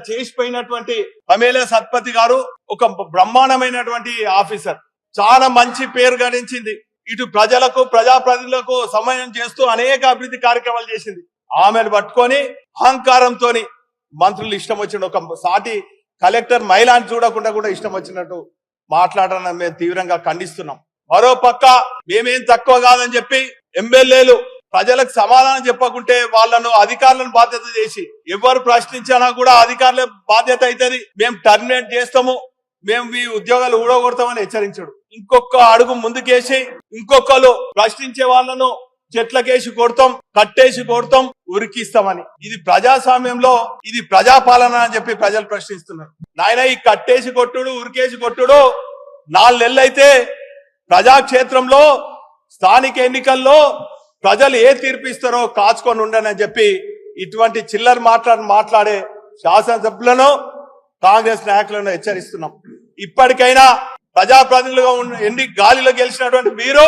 చేసిపోయినటువంటి Pamela Satpathy గారు ఒక బ్రహ్మాండమైనటువంటి ఆఫీసర్, చాలా మంచి పేరు గడించింది. ఇటు ప్రజలకు ప్రజాప్రతినిధులకు సమయం చేస్తూ అనేక అభివృద్ధి కార్యక్రమాలు చేసింది. ఆమెను పట్టుకొని అహంకారంతో మంత్రులు ఇష్టం వచ్చిన ఒక సాటి కలెక్టర్ మహిళని చూడకుండా కూడా ఇష్టం వచ్చినట్టు మాట్లాడడం మేము తీవ్రంగా ఖండిస్తున్నాం. మరో పక్క మేమేం తక్కువ కాదని చెప్పి ఎమ్మెల్యేలు ప్రజలకు సమాధానం చెప్పకుంటే వాళ్ళను అధికారులను బాధ్యత చేసి ఎవరు ప్రశ్నించినా కూడా అధికారుల బాధ్యత అవుతుంది, మేము టర్మినేట్ చేస్తాము, మేము మీ ఉద్యోగాలు ఊడగొడతామని హెచ్చరించడు. ఇంకొక అడుగు ముందుకేసి ఇంకొకరు ప్రశ్నించే వాళ్ళను చెట్లకేసి కొడతాం, కట్టేసి కొడతాం, ఉరికిస్తామని. ఇది ప్రజాస్వామ్యంలో ఇది ప్రజాపాలన అని చెప్పి ప్రజలు ప్రశ్నిస్తున్నారు. నాయన ఈ కట్టేసి కొట్టుడు ఉరికేసి కొట్టుడు 4 నెలలైతే ప్రజాక్షేత్రంలో స్థానిక ఎన్నికల్లో ప్రజలు ఏ తీర్పిస్తారో కాచుకొని ఉండని చెప్పి ఇటువంటి చిల్లర మాట్లాడే శాసనసభ్యులను కాంగ్రెస్ నాయకులను హెచ్చరిస్తున్నాం. ఇప్పటికైనా ప్రజాప్రతినిధులుగా ఎన్ని గాలిలో గెలిచినటువంటి మీరు